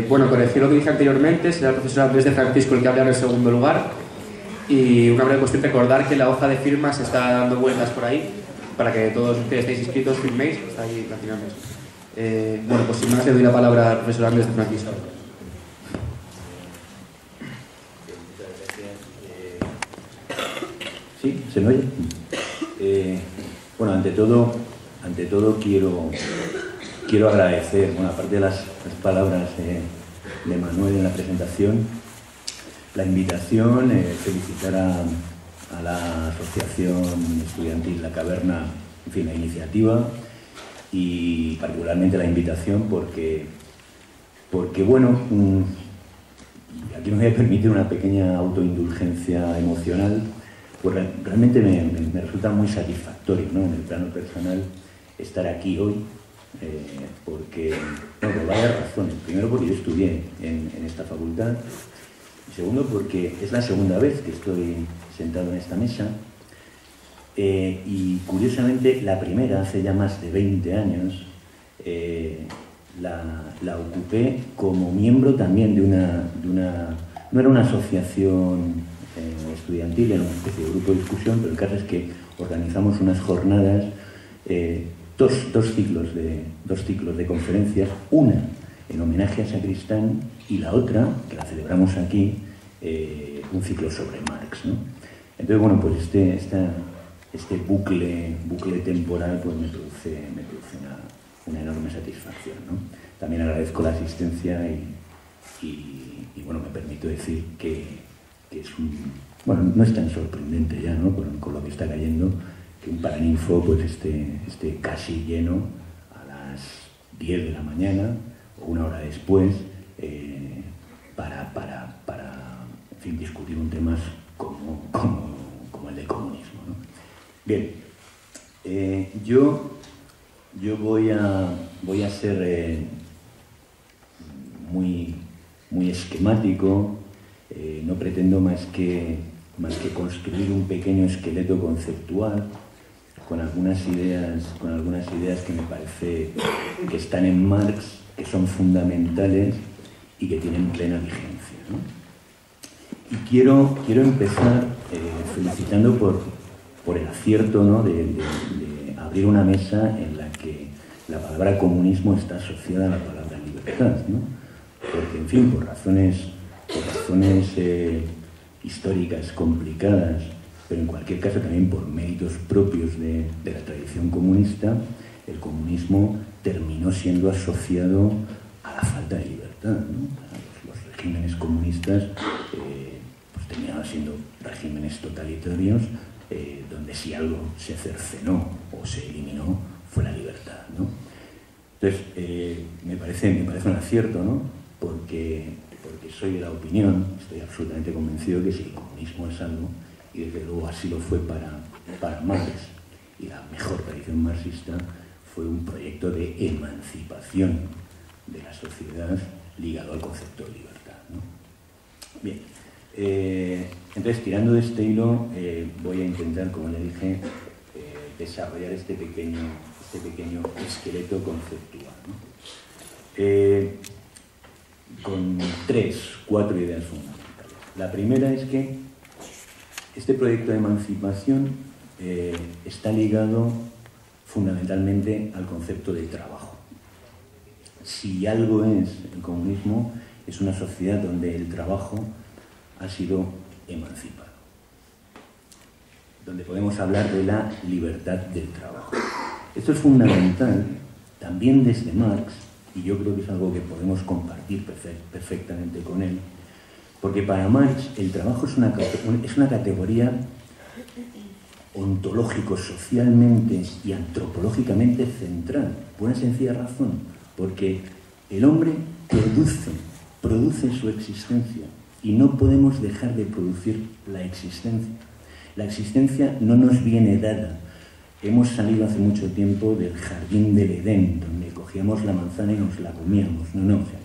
Bueno, corregir lo que dije anteriormente, será el profesor Andrés de Francisco el que habla en el segundo lugar. Y una breve cuestión, recordar que la hoja de firmas está dando vueltas por ahí, para que todos ustedes estéis inscritos, firméis, está ahí la firma. Bueno, pues sin más le doy la palabra al profesor Andrés de Francisco. ¿Sí? ¿Se me oye? Bueno, ante todo quiero agradecer, bueno, aparte de las palabras de Manuel en la presentación, la invitación, felicitar a la Asociación Estudiantil La Caverna, en fin, la iniciativa y particularmente la invitación porque bueno, aquí me voy a permitir una pequeña autoindulgencia emocional. Pues realmente me resulta muy satisfactorio, ¿no?, en el plano personal estar aquí hoy, porque, bueno, por varias razones. Primero, porque yo estudié en esta facultad, y segundo, porque es la segunda vez que estoy sentado en esta mesa, y curiosamente la primera, hace ya más de 20 años, la ocupé como miembro también de una no era una asociación estudiantil, era una especie de grupo de discusión, pero el caso es que organizamos unas jornadas, dos ciclos de conferencias, una en homenaje a Sacristán y la otra, que la celebramos aquí, un ciclo sobre Marx, ¿no? Entonces, bueno, pues este bucle temporal pues me produce una enorme satisfacción, ¿no? También agradezco la asistencia y bueno, me permito decir que es bueno, no es tan sorprendente ya, ¿no?, con lo que está cayendo, que un Paraninfo pues esté casi lleno a las 10 de la mañana o una hora después para en fin, discutir un tema como el del comunismo, ¿no? Bien, yo voy a ser muy esquemático. No pretendo más que construir un pequeño esqueleto conceptual con algunas ideas que me parece que están en Marx, que son fundamentales y que tienen plena vigencia, ¿no? Y quiero empezar felicitando por el acierto, ¿no?, de abrir una mesa en la que la palabra comunismo está asociada a la palabra libertad, ¿no? Porque, en fin, por razones históricas complicadas, pero en cualquier caso también por méritos propios de la tradición comunista, el comunismo terminó siendo asociado a la falta de libertad, ¿no? Los regímenes comunistas pues terminaban siendo regímenes totalitarios donde si algo se cercenó o se eliminó fue la libertad, ¿no? Entonces, me parece un acierto, ¿no?, porque soy de la opinión, estoy absolutamente convencido que si el comunismo es algo, y desde luego así lo fue para Marx, y la mejor tradición marxista fue un proyecto de emancipación de la sociedad ligado al concepto de libertad, ¿no? Bien, entonces, tirando de este hilo, voy a intentar, como le dije, desarrollar este pequeño esqueleto conceptual, ¿no? Con 4 ideas fundamentales. La primera es que este proyecto de emancipación está ligado fundamentalmente al concepto de trabajo. Si algo es el comunismo, es una sociedad donde el trabajo ha sido emancipado, donde podemos hablar de la libertad del trabajo. Esto es fundamental también desde Marx, y yo creo que es algo que podemos compartir perfectamente con él, porque para Marx el trabajo es una categoría ontológico, socialmente y antropológicamente central, por una sencilla razón, porque el hombre produce su existencia y no podemos dejar de producir la existencia. La existencia no nos viene dada. Hemos salido hace mucho tiempo del jardín del Edén, donde cogíamos la manzana y nos la comíamos. No, o sea,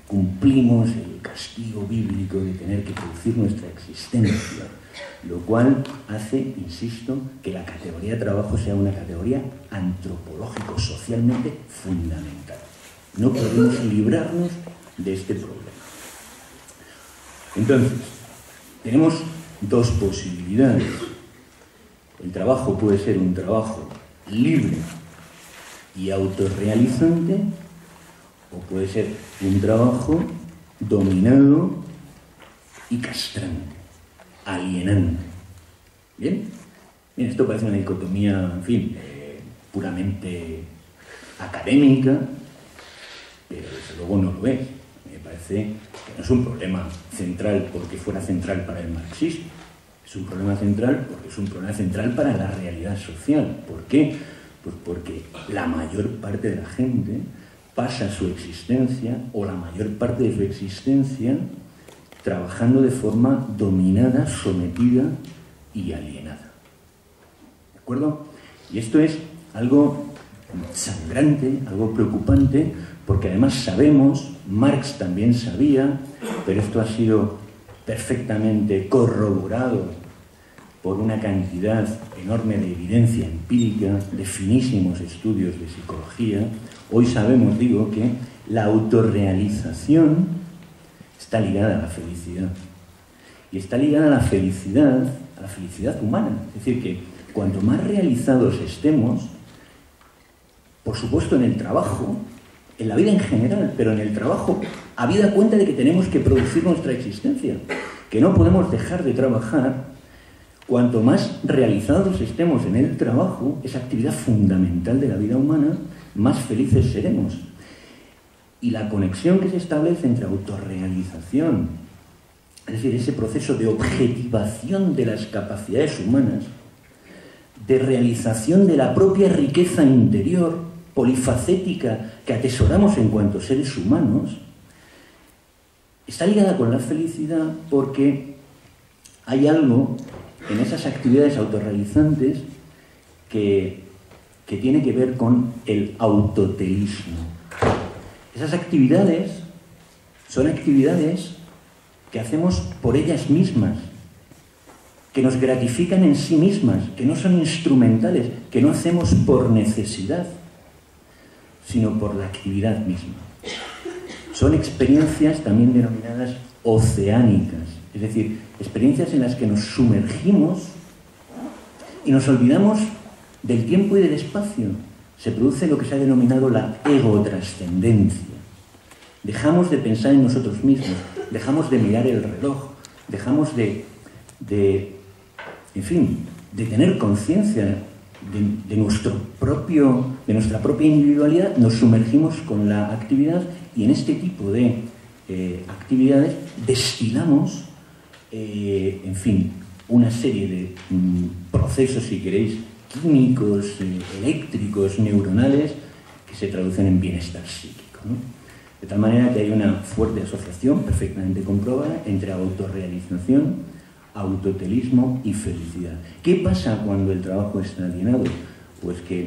cumplimos el castigo bíblico de tener que producir nuestra existencia, lo cual hace, insisto, que la categoría de trabajo sea una categoría antropológico-socialmente fundamental. No podemos librarnos de este problema. Entonces, tenemos dos posibilidades. El trabajo puede ser un trabajo libre y autorrealizante, o puede ser un trabajo dominado y castrante, alienante. ¿Bien? Bien, esto parece una dicotomía, en fin, puramente académica, pero desde luego no lo es. Me parece que no es un problema central porque fuera central para el marxismo. Es un problema central porque es un problema central para la realidad social. ¿Por qué? Pues porque la mayor parte de la gente pasa su existencia, o la mayor parte de su existencia, trabajando de forma dominada, sometida y alienada. ¿De acuerdo? Y esto es algo sangrante, algo preocupante, porque además sabemos, Marx también sabía, pero esto ha sido perfectamente corroborado por una cantidad enorme de evidencia empírica, de finísimos estudios de psicología. Hoy sabemos, digo, que la autorrealización está ligada a la felicidad. Y está ligada a la felicidad humana. Es decir, que cuanto más realizados estemos, por supuesto en el trabajo, en la vida en general, pero en el trabajo, habida cuenta de que tenemos que producir nuestra existencia, que no podemos dejar de trabajar. Cuanto más realizados estemos en el trabajo, esa actividad fundamental de la vida humana, más felices seremos. Y la conexión que se establece entre autorrealización, es decir, ese proceso de objetivación de las capacidades humanas, de realización de la propia riqueza interior, polifacética, que atesoramos en cuanto seres humanos, está ligada con la felicidad porque hay algo en esas actividades autorrealizantes que tiene que ver con el autotelismo. Esas actividades son actividades que hacemos por ellas mismas, que nos gratifican en sí mismas, que no son instrumentales, que no hacemos por necesidad, sino por la actividad misma. Son experiencias también denominadas oceánicas, es decir, experiencias en las que nos sumergimos y nos olvidamos del tiempo y del espacio. Se produce lo que se ha denominado la egotrascendencia. Dejamos de pensar en nosotros mismos, dejamos de mirar el reloj, dejamos de tener conciencia de nuestra propia individualidad, nos sumergimos con la actividad y en este tipo de actividades destilamos una serie de procesos, si queréis, químicos, eléctricos, neuronales, que se traducen en bienestar psíquico, ¿no? De tal manera que hay una fuerte asociación, perfectamente comprobada, entre autorrealización, autotelismo y felicidad. ¿Qué pasa cuando el trabajo está alienado? Pues que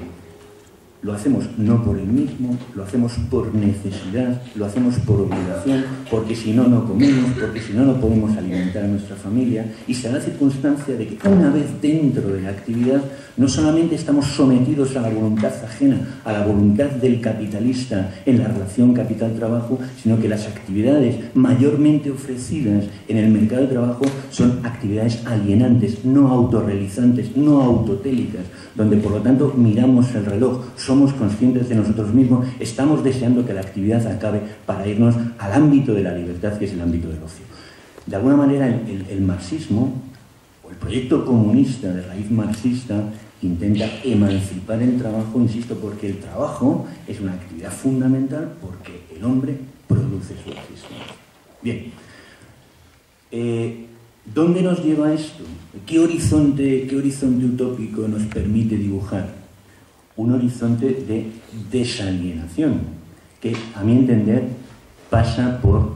lo hacemos no por el mismo, lo hacemos por necesidad, lo hacemos por obligación, porque si no, no comemos, porque si no, no podemos alimentar a nuestra familia, y se da la circunstancia de que una vez dentro de la actividad no solamente estamos sometidos a la voluntad ajena, a la voluntad del capitalista en la relación capital-trabajo, sino que las actividades mayormente ofrecidas en el mercado de trabajo son actividades alienantes, no autorrealizantes, no autotélicas, donde por lo tanto miramos el reloj, somos conscientes de nosotros mismos, estamos deseando que la actividad acabe para irnos al ámbito de la libertad, que es el ámbito del ocio. De alguna manera el marxismo, o el proyecto comunista de raíz marxista, intenta emancipar el trabajo, insisto, porque el trabajo es una actividad fundamental porque el hombre produce su existencia. Bien, ¿dónde nos lleva esto? ¿Qué horizonte utópico nos permite dibujar? Un horizonte de desalienación, que a mi entender pasa por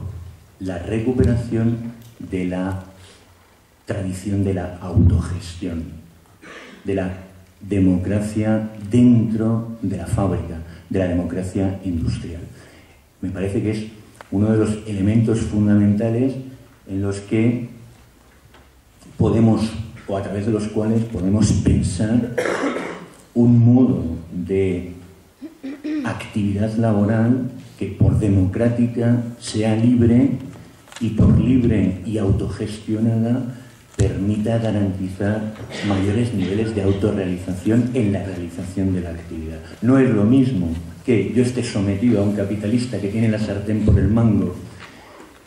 la recuperación de la tradición de la autogestión, de la democracia dentro de la fábrica, de la democracia industrial. Me parece que es uno de los elementos fundamentales en los que podemos, o a través de los cuales podemos pensar un modo de actividad laboral que por democrática, sea libre y por libre y autogestionada permita garantizar mayores niveles de autorrealización en la realización de la actividad. No es lo mismo que yo esté sometido a un capitalista que tiene la sartén por el mango,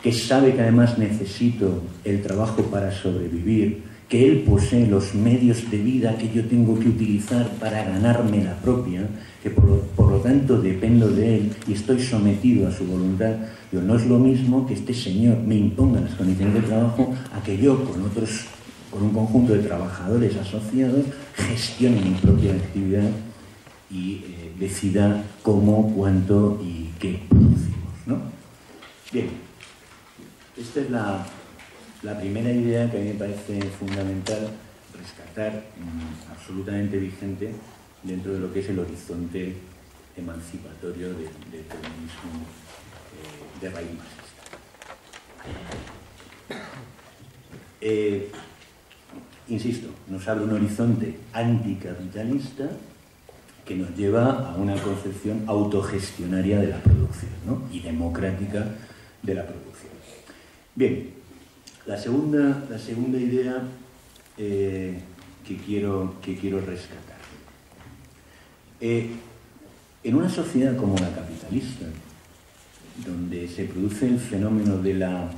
que sabe que además necesito el trabajo para sobrevivir, que él posee los medios de vida que yo tengo que utilizar para ganarme la propia, que por lo tanto dependo de él y estoy sometido a su voluntad. No es lo mismo que este señor me imponga las condiciones de trabajo a que yo con un conjunto de trabajadores asociados gestione mi propia actividad y decida cómo, cuánto y qué producimos, ¿no? Bien, esta es la primera idea que a mí me parece fundamental rescatar, absolutamente vigente dentro de lo que es el horizonte emancipatorio del comunismo de raíz marxista. Insisto, nos abre un horizonte anticapitalista que nos lleva a una concepción autogestionaria de la producción, ¿no? Y democrática de la producción. Bien, la segunda idea que quiero rescatar. En una sociedad como la capitalista, donde se produce el fenómeno de la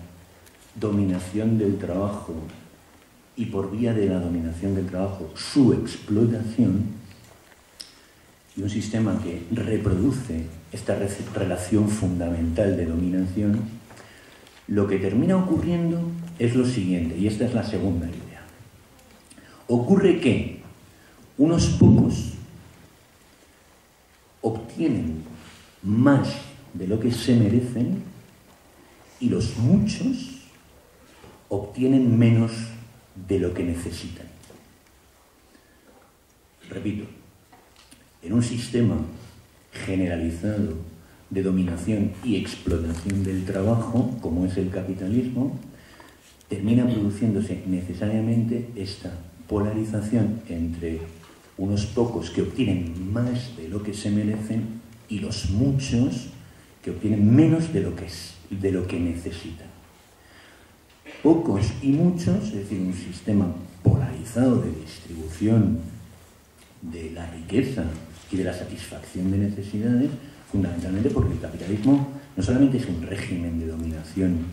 dominación del trabajo y por vía de la dominación del trabajo su explotación, y un sistema que reproduce esta relación fundamental de dominación, lo que termina ocurriendo es lo siguiente, y esta es la segunda idea. Ocurre que unos pocos obtienen más de lo que se merecen y los muchos obtienen menos de lo que necesitan. Repito, en un sistema generalizado de dominación y explotación del trabajo, como es el capitalismo, termina produciéndose necesariamente esta polarización entre unos pocos que obtienen más de lo que se merecen y los muchos que obtienen menos de lo que necesitan. Pocos y muchos, es decir, un sistema polarizado de distribución de la riqueza y de la satisfacción de necesidades, fundamentalmente porque el capitalismo no solamente es un régimen de dominación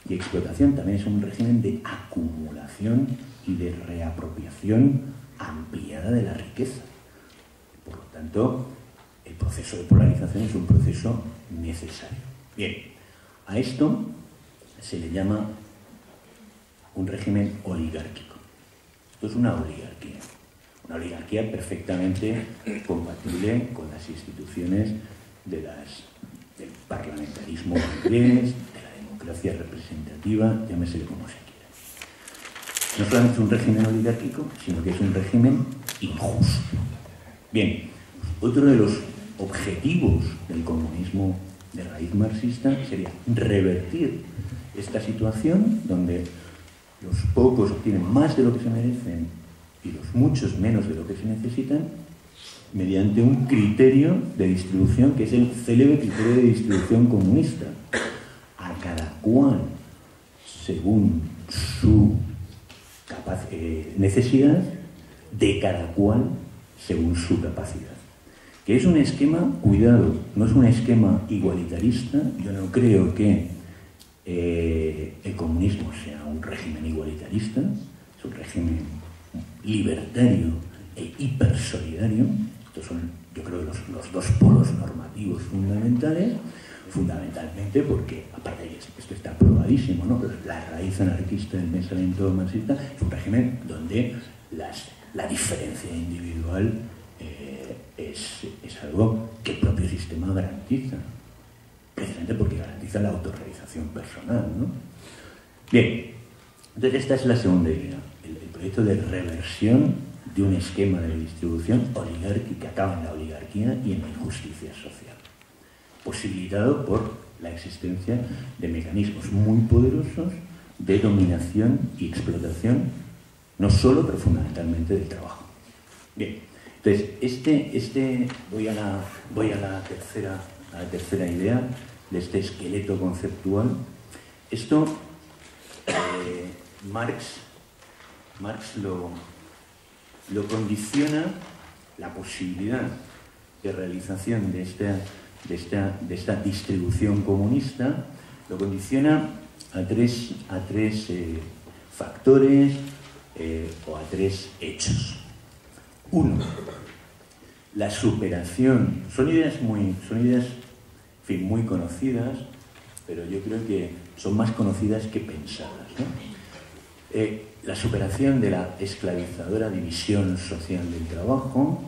y explotación, también es un régimen de acumulación y de reapropiación ampliada de la riqueza. Por lo tanto, el proceso de polarización es un proceso necesario. Bien, a esto se le llama un régimen oligárquico. Esto es una oligarquía perfectamente compatible con las instituciones del parlamentarismo inglés, de la democracia representativa, llámesele como se quiera. No solamente es un régimen oligárquico, sino que es un régimen injusto. Bien, otro de los objetivos del comunismo de raíz marxista sería revertir esta situación donde los pocos obtienen más de lo que se merecen y los muchos menos de lo que se necesitan, mediante un criterio de distribución que es el célebre criterio de distribución comunista. A cada cual según su necesidad, de cada cual según su capacidad. Que es un esquema, cuidado, no es un esquema igualitarista. Yo no creo que el comunismo sea un régimen igualitarista, es un régimen libertario e hipersolidario. Estos son, yo creo, los dos polos normativos fundamentales, fundamentalmente porque, aparte de esto está probadísimo, ¿no? La raíz anarquista del pensamiento marxista es un régimen donde la diferencia individual es algo que el propio sistema garantiza, precisamente porque garantiza la autorrealización personal, ¿no? Bien, entonces esta es la segunda idea, el proyecto de reversión de un esquema de distribución oligárquica que acaba en la oligarquía y en la injusticia social, posibilitado por la existencia de mecanismos muy poderosos de dominación y explotación, no solo, pero fundamentalmente del trabajo. Bien, entonces voy a la tercera idea, esqueleto conceptual. Esto Marx lo condiciona, la posibilidad de realización de esta distribución comunista, lo condiciona a tres factores o a tres hechos. Uno, la superación. Son ideas en fin, muy conocidas, pero yo creo que son más conocidas que pensadas, ¿no? La superación de la esclavizadora división social del trabajo,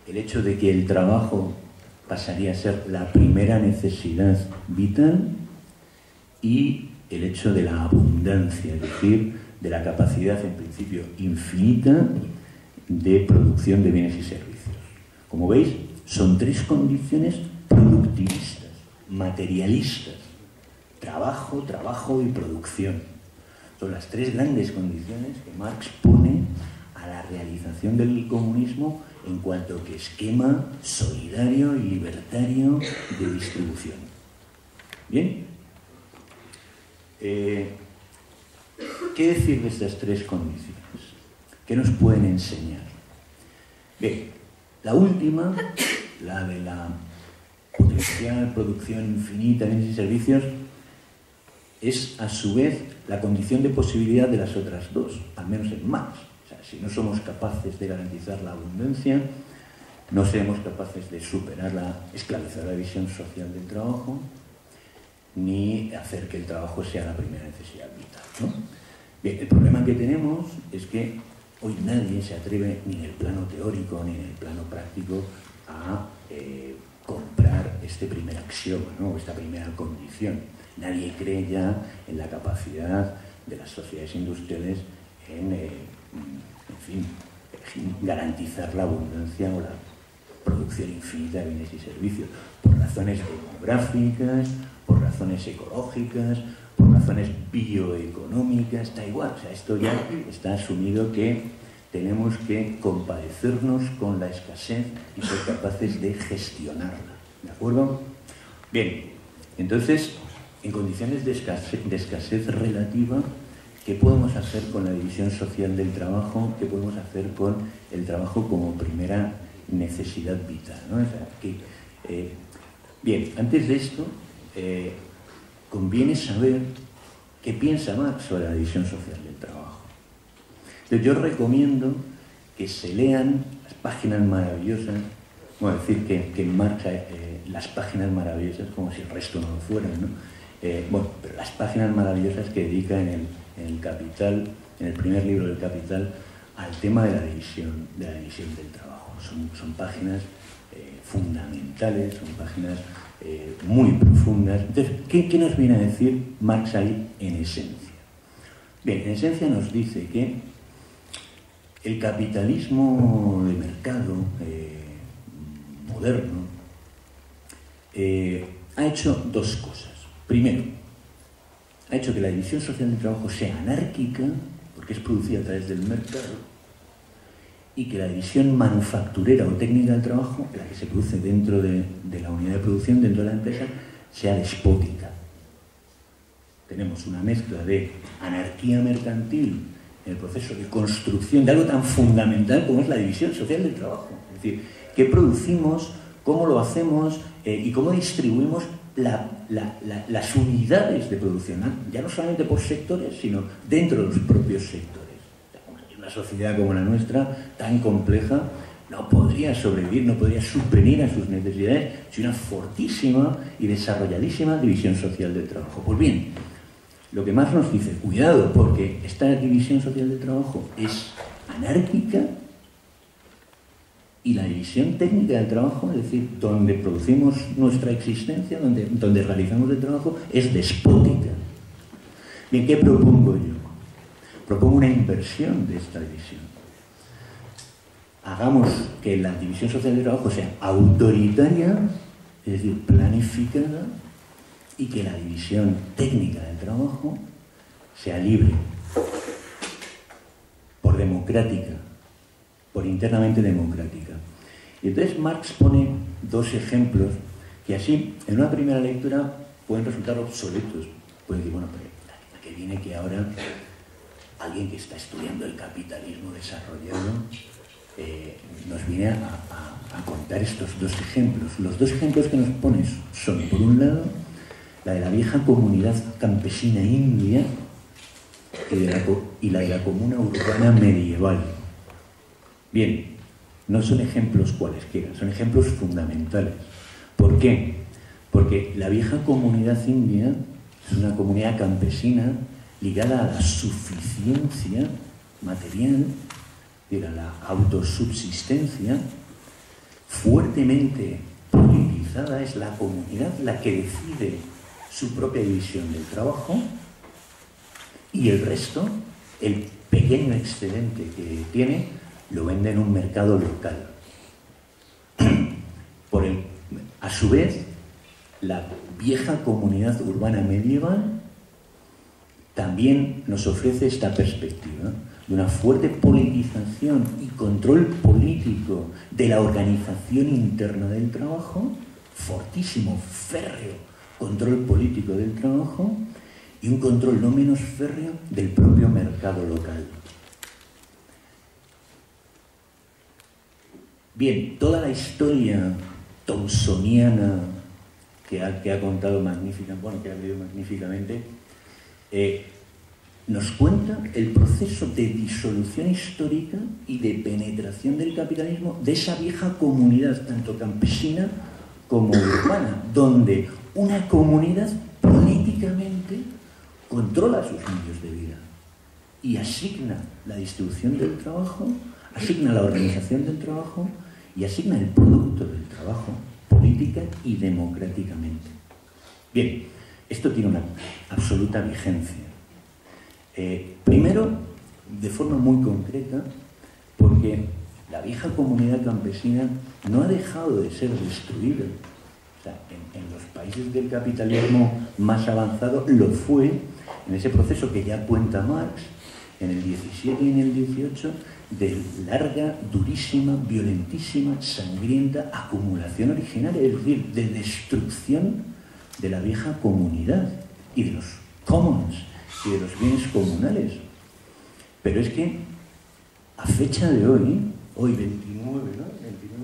el hecho de que el trabajo pasaría a ser la primera necesidad vital y el hecho de la abundancia, es decir, de la capacidad en principio infinita de producción de bienes y servicios. Como veis, son tres condiciones productivistas, materialistas: trabajo, trabajo y producción. Son las tres grandes condiciones que Marx pone a la realización del comunismo en cuanto que esquema solidario y libertario de distribución. ¿Bien? ¿Qué decir de estas tres condiciones? ¿Qué nos pueden enseñar? Bien, la última, la de la potencial producción infinita de bienes y servicios, es a su vez la condición de posibilidad de las otras dos, al menos en Marx. O sea, si no somos capaces de garantizar la abundancia, no seremos capaces de superar la esclavizadora visión social del trabajo, ni hacer que el trabajo sea la primera necesidad vital, ¿no? Bien, el problema que tenemos es que hoy nadie se atreve, ni en el plano teórico ni en el plano práctico, a comprar este primer axioma, ¿no? Esta primera condición. Nadie cree ya en la capacidad de las sociedades industriales en fin, garantizar la abundancia o la producción infinita de bienes y servicios, por razones demográficas, por razones ecológicas, por razones bioeconómicas, da igual. O sea, esto ya está asumido que tenemos que compadecernos con la escasez y ser capaces de gestionarla. ¿De acuerdo? Bien, entonces, en condiciones de escasez relativa, ¿qué podemos hacer con la división social del trabajo? ¿Qué podemos hacer con el trabajo como primera necesidad vital, ¿no? O sea, bien, antes de esto, conviene saber qué piensa Marx sobre la división social del trabajo. Entonces, yo recomiendo que se lean las páginas maravillosas, bueno, decir que en Marx las páginas maravillosas, como si el resto no lo fueran, ¿no? Bueno, pero las páginas maravillosas que dedica en el Capital, en el primer libro del Capital, al tema de la división del trabajo. Son páginas fundamentales, son páginas muy profundas. Entonces, ¿qué nos viene a decir Marx ahí en esencia? Bien, en esencia nos dice que el capitalismo de mercado moderno ha hecho dos cosas. Primero, ha hecho que la división social del trabajo sea anárquica, porque es producida a través del mercado, y que la división manufacturera o técnica del trabajo, la que se produce dentro de la unidad de producción, dentro de la empresa, sea despótica. Tenemos una mezcla de anarquía mercantil en el proceso de construcción de algo tan fundamental como es la división social del trabajo. Es decir, qué producimos, cómo lo hacemos y cómo distribuimos las unidades de producción, ¿no? Ya no solamente por sectores, sino dentro de los propios sectores. Una sociedad como la nuestra, tan compleja, no podría sobrevivir, no podría suplir a sus necesidades sin una fortísima y desarrolladísima división social del trabajo. Pues bien, lo que más nos dice, cuidado, porque esta división social del trabajo es anárquica, y la división técnica del trabajo, es decir, donde producimos nuestra existencia, donde realizamos el trabajo, es despótica. Bien, ¿qué propongo yo? Propongo una inversión de esta división. Hagamos que la división social del trabajo sea autoritaria, es decir, planificada, y que la división técnica del trabajo sea libre, por democrática, por internamente democrática. Y entonces Marx pone dos ejemplos que así, en una primera lectura, pueden resultar obsoletos. Pueden decir, bueno, pero ¿a qué viene que ahora alguien que está estudiando el capitalismo desarrollado nos viene a contar estos dos ejemplos? Los dos ejemplos que nos pones son, por un lado, la de la vieja comunidad campesina india y la de la comuna urbana medieval. Bien, no son ejemplos cualesquiera, son ejemplos fundamentales. ¿Por qué? Porque la vieja comunidad india es una comunidad campesina ligada a la suficiencia material, a la autosubsistencia, fuertemente politizada. Es la comunidad la que decide su propia división del trabajo y el resto, el pequeño excedente que tiene, lo vende en un mercado local. A su vez, la vieja comunidad urbana medieval también nos ofrece esta perspectiva de una fuerte politización y control político de la organización interna del trabajo, fortísimo, férreo control político del trabajo y un control no menos férreo del propio mercado local. Bien, toda la historia thomsoniana que ha contado que ha leído magníficamente, nos cuenta el proceso de disolución histórica y de penetración del capitalismo de esa vieja comunidad, tanto campesina como urbana, donde una comunidad políticamente controla sus medios de vida y asigna la distribución del trabajo, asigna la organización del trabajo y asigna el producto del trabajo política y democráticamente. Bien, esto tiene una absoluta vigencia. Primero, de forma muy concreta, porque la vieja comunidad campesina no ha dejado de ser destruida. O sea, en los países del capitalismo más avanzado lo fue en ese proceso que ya cuenta Marx, en el 17 y en el 18, de larga, durísima, violentísima, sangrienta acumulación originaria, es decir, de destrucción de la vieja comunidad y de los commons y de los bienes comunales. Pero es que a fecha de hoy 29, ¿no?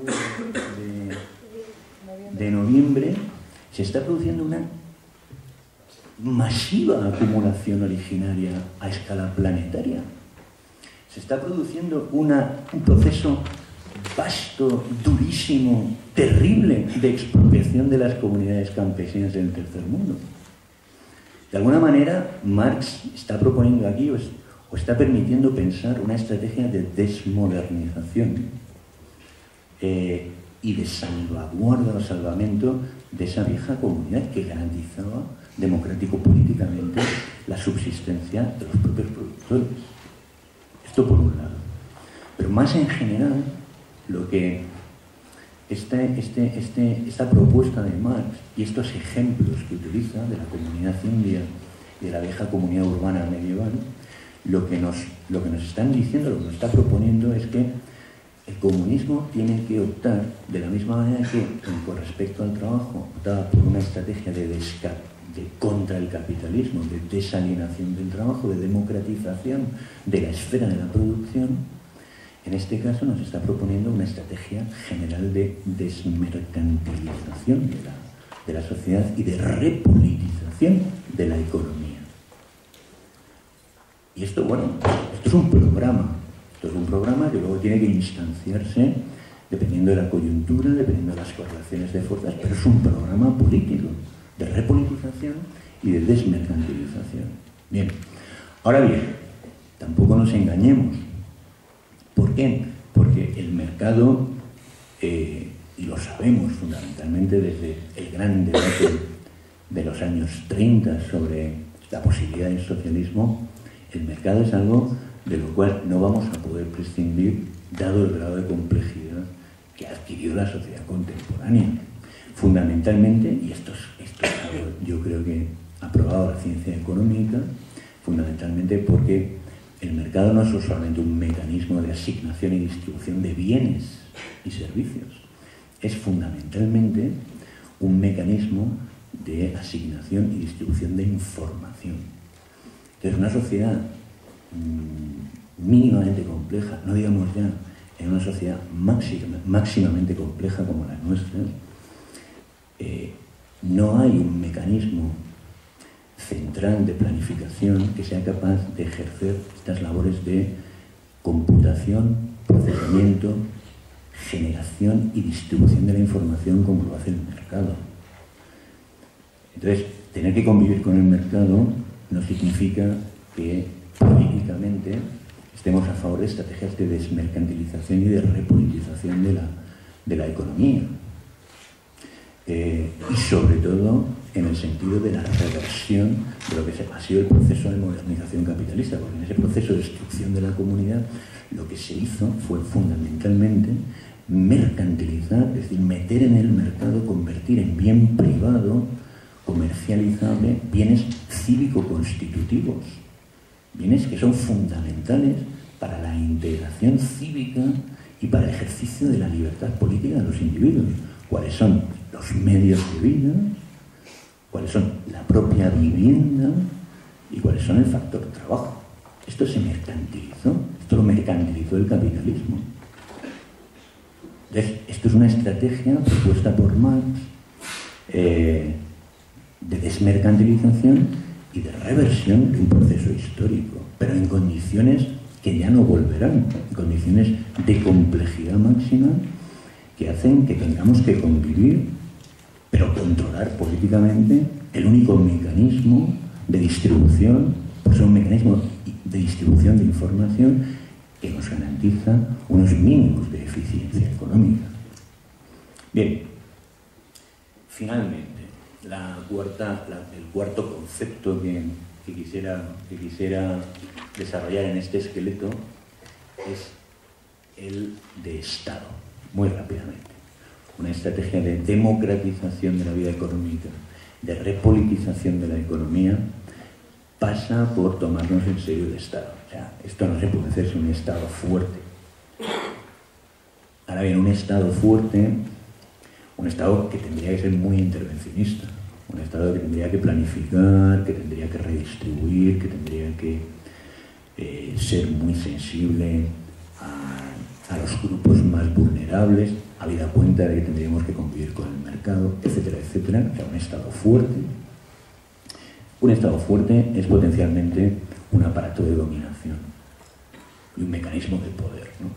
29 de noviembre, se está produciendo una masiva acumulación originaria a escala planetaria. Se está produciendo un proceso vasto, durísimo, terrible de expropiación de las comunidades campesinas del tercer mundo. De alguna manera, Marx está proponiendo aquí o está permitiendo pensar una estrategia de desmodernización y de salvaguarda o salvamento de esa vieja comunidad que garantizaba democrático-políticamente la subsistencia de los propios productores. Esto por un lado. Pero más en general, lo que esta propuesta de Marx y estos ejemplos que utiliza de la comunidad india y de la vieja comunidad urbana medieval, lo que nos están diciendo, lo que nos está proponiendo es que el comunismo tiene que optar, de la misma manera que con respecto al trabajo optaba por una estrategia de contra el capitalismo, de desalienación del trabajo, de democratización de la esfera de la producción. En este caso nos está proponiendo una estrategia general de desmercantilización de la sociedad y de repolitización de la economía. Y esto, esto es un programa. Esto es un programa que luego tiene que instanciarse dependiendo de la coyuntura, dependiendo de las correlaciones de fuerzas, pero es un programa político de repolitización y de desmercantilización. Bien, ahora bien, tampoco nos engañemos. ¿Por qué? Porque el mercado, y lo sabemos fundamentalmente desde el gran debate de los años 30 sobre la posibilidad del socialismo, el mercado es algo de lo cual no vamos a poder prescindir dado el grado de complejidad que ha adquirido la sociedad contemporánea. Fundamentalmente, y esto es algo yo creo que ha probado la ciencia económica, fundamentalmente porque el mercado no es solamente un mecanismo de asignación y distribución de bienes y servicios, es fundamentalmente un mecanismo de asignación y distribución de información. Entonces, una sociedad mínimamente compleja, no digamos ya en una sociedad máximamente compleja como la nuestra, no hay un mecanismo central de planificación que sea capaz de ejercer estas labores de computación, procesamiento, generación y distribución de la información como lo hace el mercado. Entonces, tener que convivir con el mercado no significa que políticamente estemos a favor de estrategias de desmercantilización y de repolitización de la economía. Y sobre todo en el sentido de la reversión de lo que ha sido el proceso de modernización capitalista, porque en ese proceso de destrucción de la comunidad lo que se hizo fue fundamentalmente mercantilizar, es decir, meter en el mercado, convertir en bien privado, comercializable, bienes cívico-constitutivos, bienes que son fundamentales para la integración cívica y para el ejercicio de la libertad política de los individuos. ¿Cuáles son los medios de vida? ¿Cuáles son la propia vivienda? ¿Y cuáles son el factor trabajo? Esto se mercantilizó, esto lo mercantilizó el capitalismo. Entonces, esto es una estrategia propuesta por Marx de desmercantilización y de reversión de un proceso histórico, pero en condiciones que ya no volverán, en condiciones de complejidad máxima que hacen que tengamos que convivir, pero controlar políticamente el único mecanismo de distribución, por ser un mecanismo de distribución de información que nos garantiza unos mínimos de eficiencia económica. Bien, finalmente, el cuarto concepto que quisiera desarrollar en este esqueleto es el de Estado, muy rápidamente. Una estrategia de democratización de la vida económica, de repolitización de la economía, pasa por tomarnos en serio el Estado. O sea, esto no se puede hacer sin un Estado fuerte. Ahora bien, un Estado fuerte, un Estado que tendría que ser muy intervencionista, un Estado que tendría que planificar, que tendría que redistribuir, que tendría que ser muy sensible a los grupos más vulnerables, habida cuenta de que tendríamos que convivir con el mercado, etcétera, etcétera. O sea, un Estado fuerte. Un Estado fuerte es potencialmente un aparato de dominación y un mecanismo de poder, ¿no?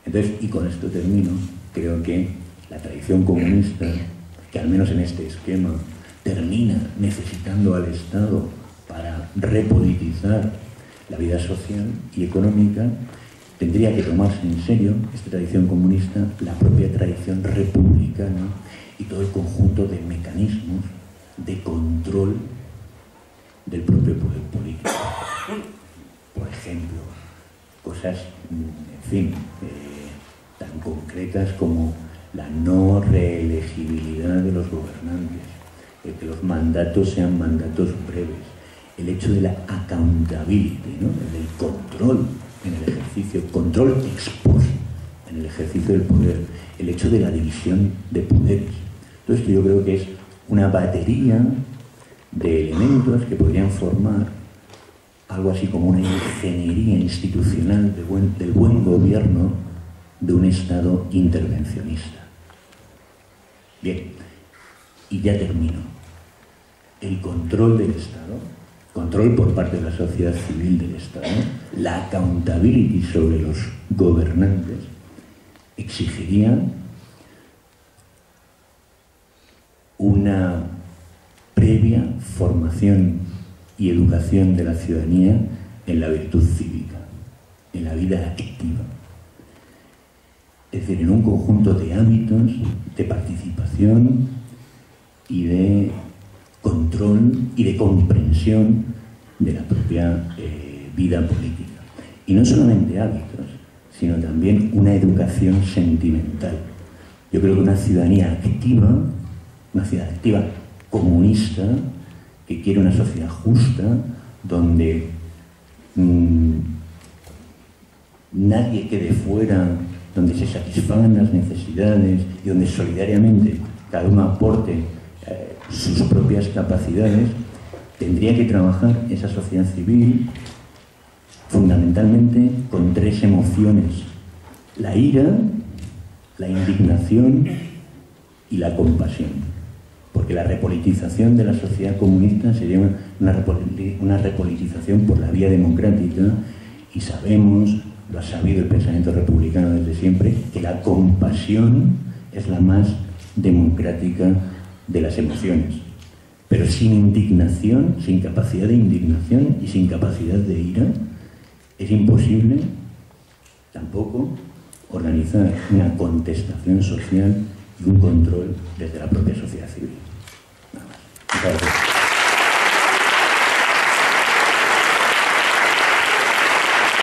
Entonces, y con esto termino, creo que la tradición comunista, que al menos en este esquema termina necesitando al Estado para repolitizar la vida social y económica, tendría que tomarse en serio esta tradición comunista, la propia tradición republicana y todo el conjunto de mecanismos de control del propio poder político. Por ejemplo, cosas, en fin, tan concretas como la no reelegibilidad de los gobernantes, el que los mandatos sean mandatos breves, el hecho de la accountability, ¿no? El control en el ejercicio, control ex post en el ejercicio del poder, el hecho de la división de poderes. Todo esto yo creo que es una batería de elementos que podrían formar algo así como una ingeniería institucional del buen gobierno de un Estado intervencionista. Bien, y ya termino. El control del Estado, control por parte de la sociedad civil del Estado, la accountability sobre los gobernantes, exigiría una previa formación y educación de la ciudadanía en la virtud cívica, en la vida activa. Es decir, en un conjunto de hábitos de participación y de control y de comprensión de la propia vida política. Y no solamente hábitos, sino también una educación sentimental. Yo creo que una ciudadanía activa comunista, que quiere una sociedad justa, donde nadie quede fuera, donde se satisfagan las necesidades y donde solidariamente cada uno aporte sus propias capacidades, tendría que trabajar esa sociedad civil fundamentalmente con 3 emociones: la ira, la indignación y la compasión. Porque la repolitización de la sociedad comunista sería una repolitización por la vía democrática, y sabemos, lo ha sabido el pensamiento republicano desde siempre, que la compasión es la más democrática de las emociones. Pero sin indignación, sin capacidad de indignación y sin capacidad de ira, es imposible tampoco organizar una contestación social y un control desde la propia sociedad civil. Nada más. Muchas gracias.